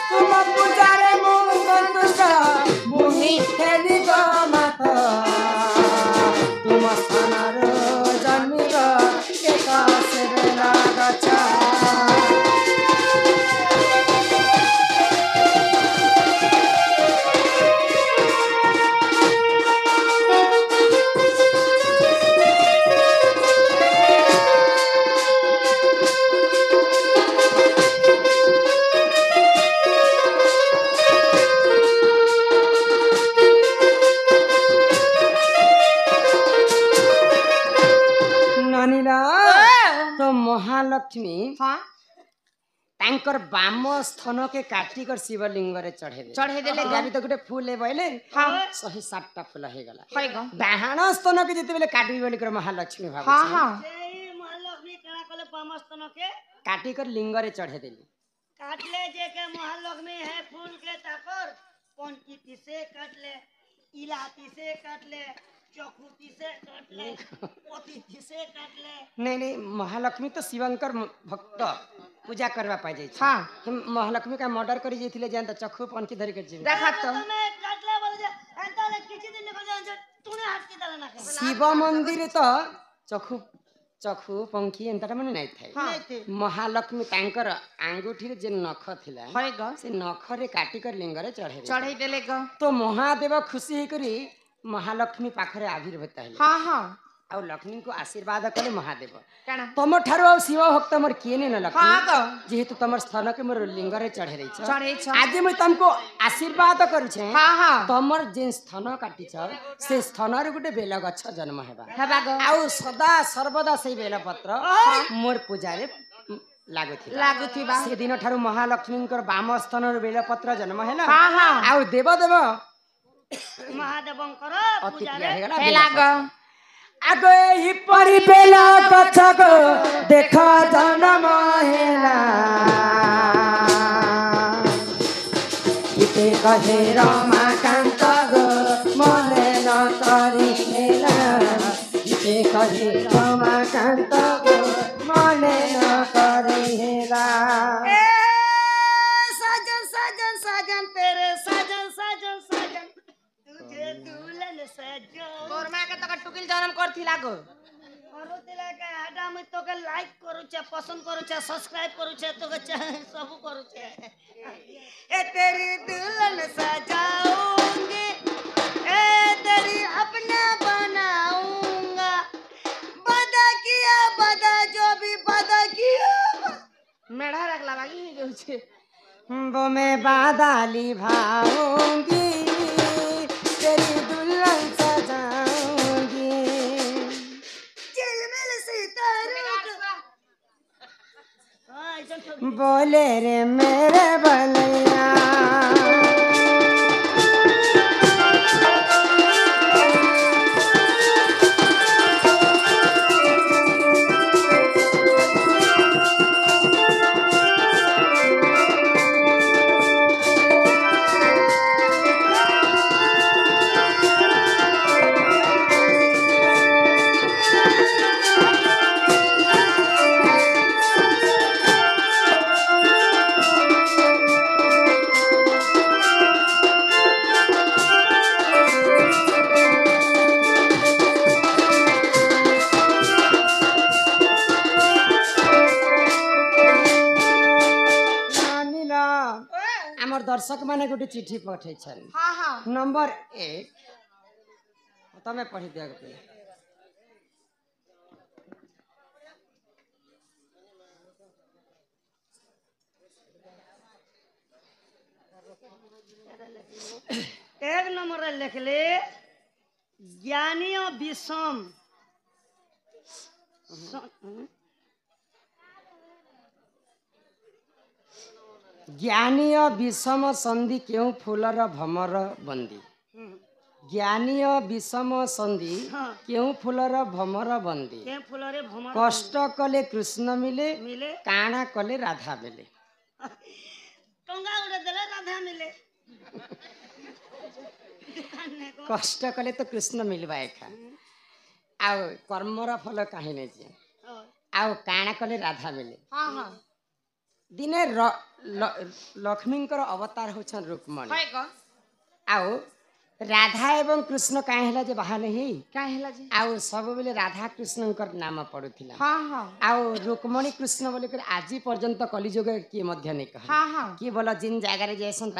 तुम पूजारे मुख संतुष्ट मुनि हेली गो मात तुम स्थानर जन्मिग एक सेवेला गच्छा ननीला तो महालक्ष्मी हाँ तांकर बाम स्थन के काटी कर शिवलिंग रे चढ़े देले गाबी तो गुटे फूल ले बइले हाँ 107टा फूल हे गला होय गो डाहाण स्थन के जते बेले काटी बोली कर महालक्ष्मी भाबे हाँ हाँ सेई महालक्ष्मी कणा कले पामस्तन के काटी कर लिंग रे चढ़े देली काटले जे के महालक्ष्मी है फूल के ताकर पंचीती से काटले इलाती से काटले चौखुती से काटले पतिथि से काटले नहीं नहीं महालक्ष्मी तो शिवंकर भक्त पूजा करवा पाई जाई हाँ महालक्ष्मी का मर्डर करी जाइथिले जान त चखु पंखी धरि कर जीव देखा तो तमे काटले बोले जे एंताले किछि दिन निकल जाय तूने हाथ की डाला ना के शिव मंदिर तो चखु चखु पंखी एंता माने नहीं थाई हाँ महालक्ष्मी तांकर आंगुठी रे जे नख थिला होय गो से नख रे काटी कर लिंग रे चढ़े चढ़े देले गो तो महादेव खुशी हे करी महालक्ष्मी पाखरे आविर्भूत हेले हाँ हाँ आ लक्ष्मी को आशीर्वाद कले महादेव काना तम ठारो आ शिव भक्त मोर किए न लक्ष्मी हाँ गो जेहेतु तमर स्थान के मोर लिंग रे चढ़े रही छ चढ़े छ आज मैं तुमको आशीर्वाद करू छे हाँ हाँ तमर जे स्थान काटी छ से स्थान रे गुटे बेल गछ जन्म हेबा हेबा गो आउ सदा सर्वदा से बेल पत्र मोर पूजा रे लागुथि लागुथिबा से दिन ठारू महालक्ष्मी बाम स्थान रे बेल पत्र जन्म हेला हाँ हाँ आउ देव देव महादेवंकर अति पूजा प्रिय रे हेगला हेला गो आगो एही परि बेला गछको देख जन्म हेला कहे रमाकांत गो मने न करी हेला जे कहे रमाकांत गो मने न करी हेला ए साजन साजन साजन तेरे साजन साजन साजन तुझे दुल्हन सजो तोर माँ के तक टुकिल जन्म करथिला गो କରୁଥିଲା କା ଆଟା ମୁଁ ତୋକେ ଲାଇକ୍ କରୁଛେ ପସନ୍ଦ କରୁଛେ ସବସ୍କ୍ରାଇବ କରୁଛେ ତୋକେ ସବୁ କରୁଛେ ए तेरी दुल्हन सजाऊंगी ए तेरी अपना बनाऊंगा वादा किया वादा जो भी वादा किया मेढ़ा रखला बाकी नहीं जाउछे वो मैं बादाली भाऊंगी तेरी दुल्हन सजाऊंगी चिलमिल सितारों हाँ ऐसा ठोक बोले रे मेरे बलैया आमर दर्शक माने गोटे चिठी पठे हाँ हाँ नंबर 1 तमें पढ़ी दिया गोटे एक नंबर लिख ले ज्ञानी और विषम ज्ञानी विषम संधि क्यों फूलर भमर बंदी ज्ञानी विषम संधि हाँ। क्यों फूलर भमर बंदी के फुलरे भमर कष्ट कले कृष्ण मिले मिले काणा कले राधा मिले टंगा उड़े देले राधा मिले कष्ट कले तो कृष्ण मिलवा एखा आउ कर्मर फल कहीं नहीं आउ काणा कले राधा मिले हाँ हाँ दिने लक्ष्मींकर अवतार होछन रुक्मणी है को आउ राधा एवं कृष्ण काहे हला जे बाहा नहीं क्या हैला जी आउ सब बेले राधा कृष्णंकर नाम पड़ुथिला हाँ हाँ आउ रुक्मणी कृष्ण बोले कर आज पर्यंत कलिजुग किए मध्य नहीं कह हाँ हाँ किए बोला जिन जगह जैसन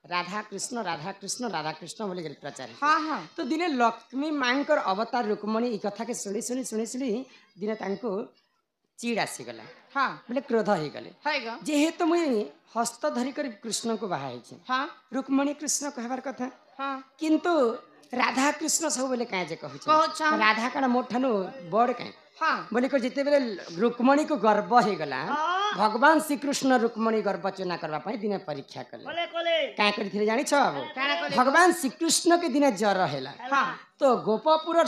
राधा कृष्ण बोले कर प्रचार हाँ हाँ तो दिने लक्ष्मी मांकर अवतार रुक्मणी ई कथा के शुणी दिने तांको चिड़ आसीगला हाँ बोले क्रोध हो गले है को जेहेतु मुई हस्त धरी कर कृष्ण को बाहा हाँ रुक्मणी कृष्ण कहबार कथा हाँ किंतु राधा कृष्ण सब बोले कहे जे कहू कहूछ राधा काना मोठानु बड़ कहे हाँ बोले को जिते बेले रुक्मणी को गर्व हो गला भगवान श्री कृष्ण रुक्मणी गर्व चुना करबा पई दिने परीक्षा कले कोले कोले काहे करथिले जानि छ अब काना कले भगवान श्री कृष्ण के दिने जर हेला हाँ तो गोपपुर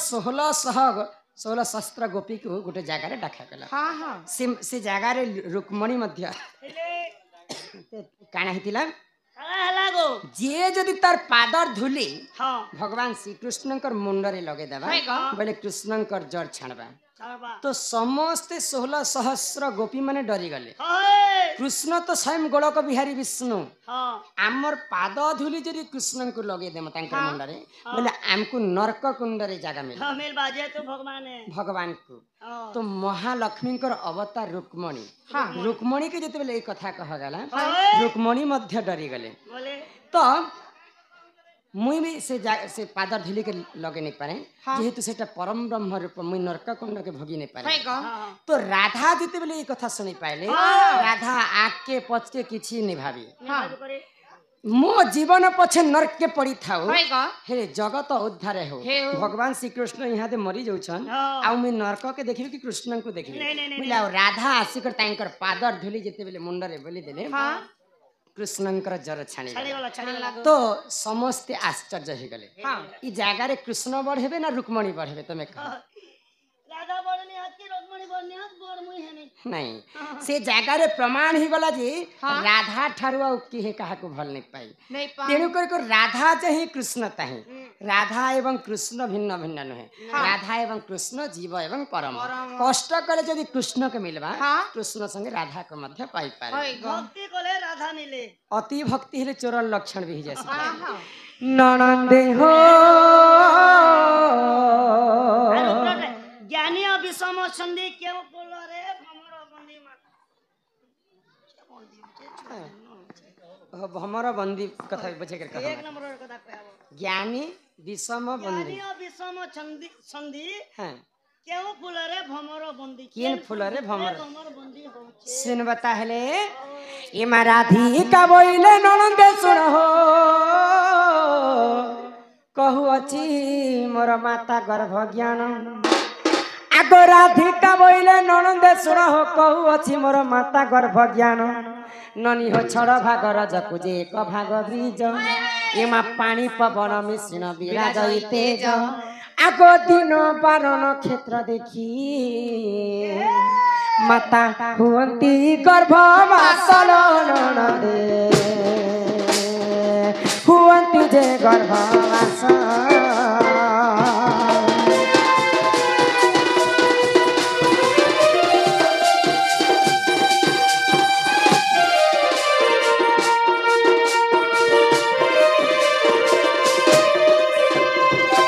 16 शस्त्र गोपी को गोटे जगह रे डाका कला हाँ हाँ से जगह रे रुक्मणी मध्य काना हितिला हला हला गो जे जदि तार पादर धुली हाँ भगवान श्री कृष्णकर मुंडरे लगे देबा है का? बोले कृष्णकर जड़ छाड़बा चलबा तो समस्ते 16 सहस्र गोपी माने डरी गले हाय कृष्ण तो स्वयं गोलक बिहारी विष्णु हाँ आमर पाद धुली जदि कृष्ण को लगे देम तांकर मुंडरे बोले आमको नरक कुंडरे जगह मिले हाँ मिल बाजे तो भगवान है भगवान को हाँ तो महालक्ष्मीकर अवतार रुक्मणी हाँ रुक्मणी के जते बेले कथा कह गला हाय रुक्मणी मध्य डरी गले बोले तो मुई भी से पादर धुली के लगे नहीं पारे हाँ। जेहेतु सेटा परम ब्रह्म रूप मुई नरक कुंड के भोगी नहीं पारे है को हाँ तो राधा जिते बेले ये कथा सुनी पाइले हाँ। राधा आग के पच के किछि नहीं भाभी हाँ करे मो जीवन पछे नरक के पड़ी थाओ है को हे जगत उद्धार हो हे हो। भगवान श्री कृष्ण यहाँ दे मरी जाउछन हाँ। आउ मैं नरक के देखिबे कि कृष्ण को देखिबे नहीं, नहीं, नहीं, बोले आउ राधा आसिकर तांकर पादर धुली जेते बेले मुंडरे बोली देले हाँ कृष्णंकर जर छाणी छाड़ी वाला तो समस्ते आश्चर्य हो गले हाँ ई जागा रे कृष्ण बढ़ेबे ना रुक्मणी बढ़ेबे तमे कह राधा बड़नी हाथ की रुक्मणी निहत बोर मुई है नहीं नहीं से जगार प्रमाण ही गला जे हाँ। राधा ठारू आ किहे काहा को भल नहीं पाई नहीं पा तेणु कर राधा चाहे कृष्ण ताहे राधा एवं कृष्ण भिन्न भिन्न नुहे राधा एवं कृष्ण जीव एवं परम कष्ट कले जदि कृष्ण के मिलबा हाँ। कृष्ण संगे राधा के मध्य पाई पारे होय गो भक्ति कोले राधा मिले अति भक्ति हेले चोरल लक्षण भी जैसे आहा ननंदे हो আর উপরে জ্ঞানী ও বিষম সন্ধি কেউ বলল রে ভমর বন্দি মা भमर बंदी कथा बचे कर এক নম্বরের কথা কইব ज्ञानी विषम बंदी জ্ঞানী ও বিষম সন্ধি সন্ধি हाँ কেউ ফুলরে ভমর বন্দি केन फुलरे भमर ভমর বন্দি হচ্ছে सुन बता हेले इमा राधिका बोइले ननंदे सुन हो कहू अछि मोर माता गर्भ ज्ञान आगो राधिका बोइले ननंदे सुन हो कहू अछि मोर माता गर्भ ज्ञान ननी हो छड़ भाग रजकु जे एक भाग ब्रिज इमा पानी पवन मिश्रण विराज तेज आगो दिन पारण क्षेत्र देखी माता हुअन्ती गर्भवासल ननदे हुअन्ती जे गर्भवास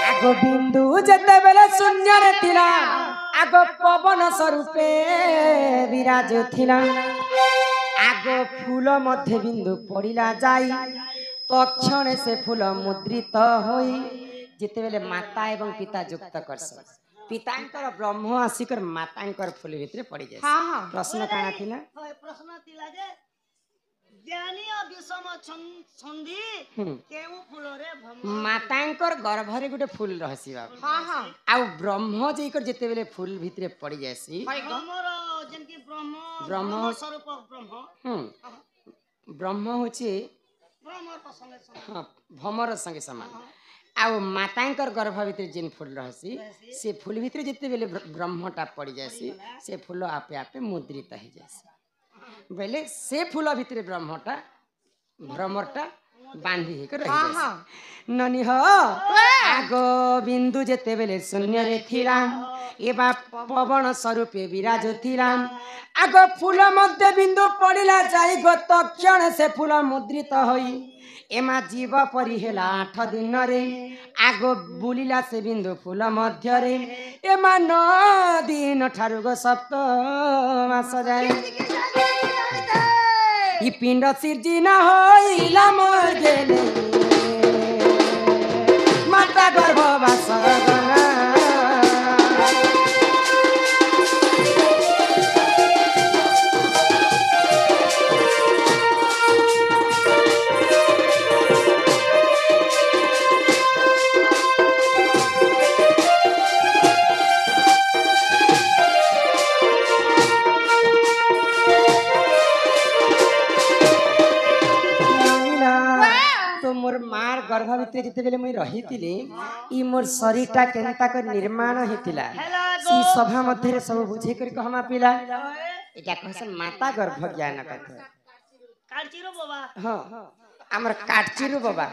आगो बिंदु जते बेले शून्य रे थिला आगो पवन स्वरूपे विराज थिला आगो फूल मध्य बिंदु पड़िला जाई तक्षण से फूल मुद्रित होई जिते बेले माता एवं पिता युक्त करस पितांकर ब्रह्म आसिकर मातांकर फूल भितरे पड़ी जाय हाँ हाँ प्रश्न काना थिला হয় প্রশ্ন দিলা যে জ্ঞানী ও বিষম সন্ধি কেউ ফুলরে ভমর मातांकर गर्भरे गुटे फूल रहसी बाबू हाँ हाँ आउ ब्रह्म जेकर जेते बेले फूल भितरे पड़ी जायसी होय गो ভমর যেনকি ব্রহ্ম ব্রহ্ম ব্রহ্ম স্বরূপ ব্রহ্ম ब्रह्म होची ব্রহ্মর সঙ্গে সঙ্গে हाँ भमर संगे समान आउ मातांकर गर्भ भितर जेन फूल रहसी से फूल भितर जेते बेले ब्रह्मटा पड़ी जायसी से फूल आपे आपे मुद्रित हो जायसी बेले से फूल भितर ब्रह्मटा भ्रमरटा बांधी कर रही हाँ जायसी हाँ ननी हो आगो बिंदु जेते बेले शून्य रे थिला एबा पवन स्वरूपे विराज थिला आगो फूल मध्य बिंदु पड़िला जाई गो तक्षण से फूल मुद्रित होई एमा जीव परी हेला 8 दिन रे आगो बुलिला से बिंदु फूल मध्य रे एमा 9 दिन ठारु गो सप्त मास जाय ई पिंड सिर्जिना होइला मोर गेले माता गर्भवास गला तो मोर मार गर्भ भितर जिते बेले मुई रहितिले ई मोर शरीरटा केनता कर निर्माण हेतिला सी सभा मध्य सब बुझे कर कहमा पिला एटा कहसन माता गर्भ ज्ञान कथ কালচিরো বাবা हां हमर काटचिरु बाबा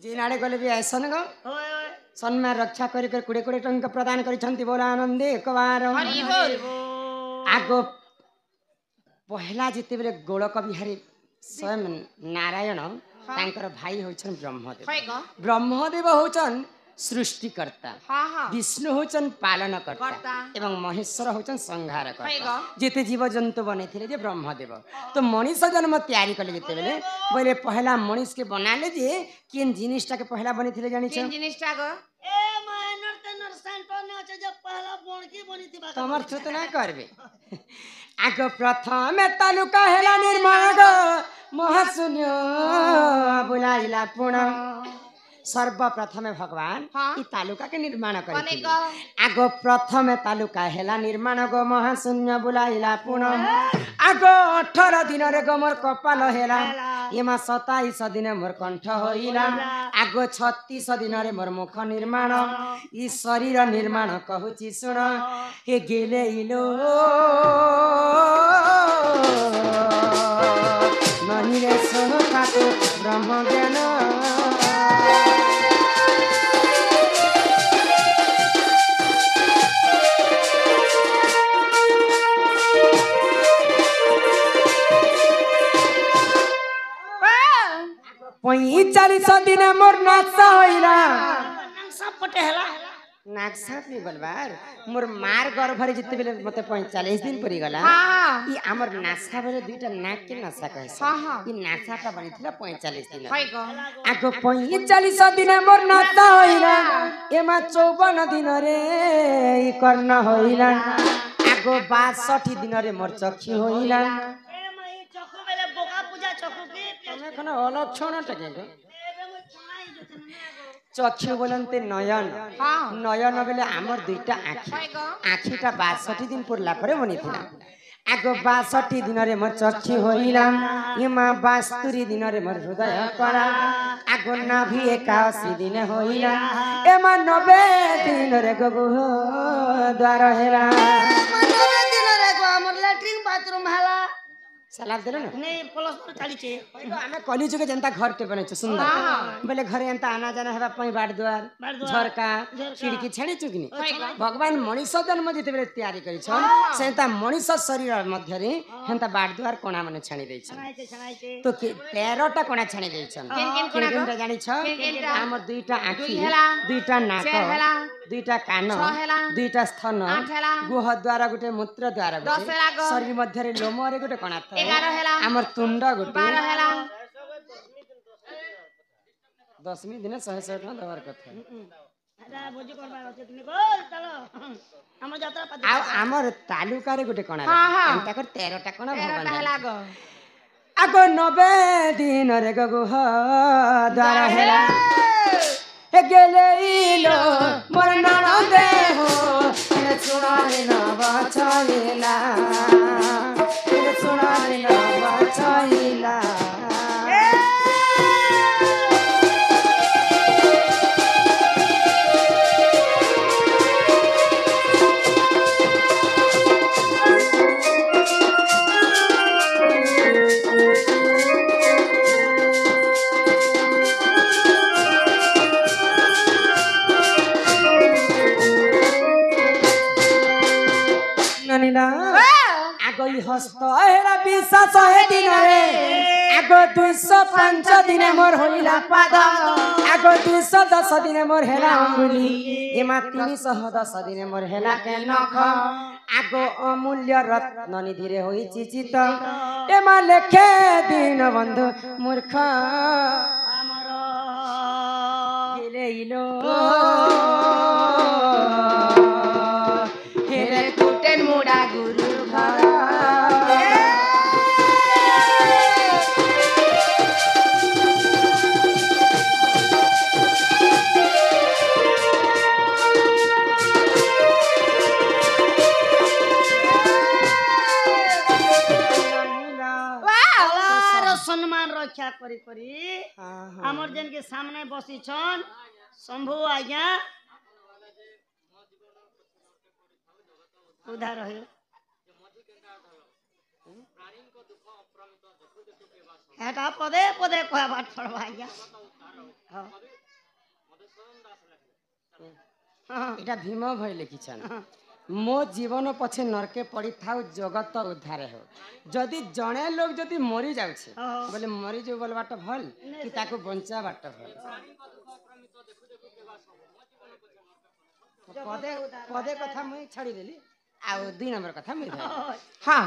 जे नाडे गले भी ऐसन गो হয় হয় सन्मान रक्षा करी कर कुड़े कुड़े टंक प्रदान करी छंती बोला आनंदे एक बार हरि बोल आगो पहला जिते बेले गोलक बिहारी स्वयं नारायण तांकर भाई होचन ब्रह्मदेव होय गो ब्रह्मदेव होचन सृष्टिकर्ता हाँ हाँ विष्णु होचन पालनकर्ता कर्ता। एवं महेश्वर होचन होय संहारकर्ता गो जेते जीव जंतु बने थिले जे ब्रह्मदेव तो मनीष जन्म तैयारी कले जेते बेले बोले पहला मनीष के बनाले जे केन जिनिसटा के पहला बनी थिले जानि छ तीन जिनिसटा गो এ মাইনর তেনর সেন্টার নে আছে যে পহলা বণকি বনি দিবা तमर छुत ना करबे आगो प्रथम तालुका हेला निर्माण गो महाशून्य बुलाइला पुण सर्वप्रथम भगवान हाँ। ई तालुका के निर्माण कने करिथिले गो आगो प्रथम तालुका हेला निर्माण गो महाशून्य बुलाइला पुण आगो 18 दिन रे गमर कपाल हेला एमा 27 दिन मोर कंठ होइला आगो 36 दिन रे मोर मुख निर्माण ई शरीर निर्माण कहूची सुन हे गेले इलो ननी रे सुन कातो ब्रह्म ज्ञान पैंचालीस दिन मोर नाचा होइला सब पटे हला नागसा नहीं बोलबार मोर मार गर्भरे जिते बेले मते 45 दिन परी गला ई हमर नासा बेले दुईटा नाक के नासा कहस ई नासाटा बनिथिला 45 दिन आगो 45 दिन मोर नाचा होइला एमा 54 दिन रे ई कर्ण होइला आगो 62 दिन रे मोर चक्षु होइला ए मई चक्कू बेले बोका पूजा चक्कू के तमे कोन अलक्षण टके एबे मई छनाई जतने चक्षु बोलते नयन नयन बेले आमर दुईटा आखि आखिटा 62 दिन पुरला परे बनिथिला आगो 62 दिन रे मोर चक्षु होइला एमा 72 दिन रे मोर हृदय करा आगो नाभि 81 दिन होइला एमा 90 दिन रे गगु द्वार हेला 90 दिन रे को हमर लैट्रिन बाथरूम हला सलाह देलो न नहीं प्लस पर चली छे हमें कॉलेज के जनता घर टे बने छ सुंदर बोले घरे एंता आना जाना हेबा पई बाट द्वार झरका खिड़की छेड़ी चुकनी भगवान मनीष जन्म जेते बेले तैयारी करी छ सेंता मनीष शरीर मध्य रे हेंता बाट द्वार कोना माने छाणी देई छ छनाई छे तो 13टा कोना छाणी देई छ केन जानि छ हमर दुईटा आँखी दुईटा नाक दुईटा कान दुईटा स्तन गुह द्वारा गुटे मूत्र द्वारा गुटे शरीर मध्य रे लोम रे गुटे कोना हमर तुंड गुटे 10वीं दिन 100 टका दवार कथा अरे बोझ करबा আছে তুমি গোল চলো हमर यात्रा पद आ हमर तालुका रे गुटे कोना एंता कर 13टा कोना भगवान आगो 90 दिन रे गगु द्वारा हेला हे गेले इलो मोर ननदे हो हे सुनारे न बचाइला हे सुनारे न बचाइला आगो हस्त हेला विश्वास हे दिन रे आगो 205 दिन मोर होइला पाद आगो 210 दिन मोर हेला अंगुली एमा 310 दिन मोर हेला के नख आगो अमूल्य रत्न निधि रे होई चिचित एमा लेखे दिन बंधु मूर्ख हमर गेले इलो हेरे कुटेन मुडा गुरु घर सम्मान रक्षा करी करी हमर जन के सामने बसी छन शंभु आज्ञा उधार रहे हेटा पदे पदे कह बात पड़वा आज्ञा एटा भीम भई लिखिछन मो जीवन पछे नरके पड़ी थाउ जगत उद्धार हो जदि जणे लोग जदि मरी जाउछे बोले मरी जो बोल बाट भल कि ताको बंचा बाट भल पदे पदे कथा मुई छाड़ी देली आ 2 नंबर कथा मुई हां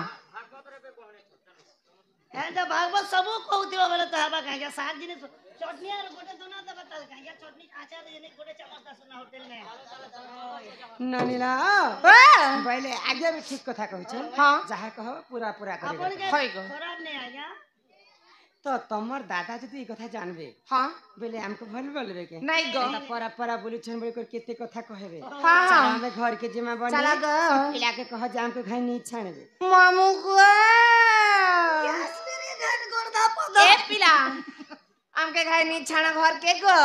एटा भागवत सब कहउथिबो बेले त हबा काहे सात दिन चटनी और गोटे दोना त बता काहे चटनी आचार जने गोटे चमच दा सुना होटल में नानीला पहले आगे भी ठीक कथा कहू छ हां जहा कहो पूरा पूरा करे अपन के खराब नहीं आया तो तमर दादा जदी कथा जानबे हां बेले हमको भल बोलबे के नहीं गो परा परा बोली छन बड़ी कर केते कथा कहबे हां हमें घर के जिम्मा बनी चला गो पिला के कह जाम के खाई नी छानबे मामू को घाट गोरदा पद ए पिला आमके घाय नी छाना घर के गो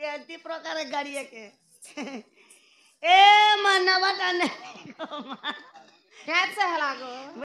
ये ती प्रकार गाड़ी के ए मनवा टाने कैसे हला गो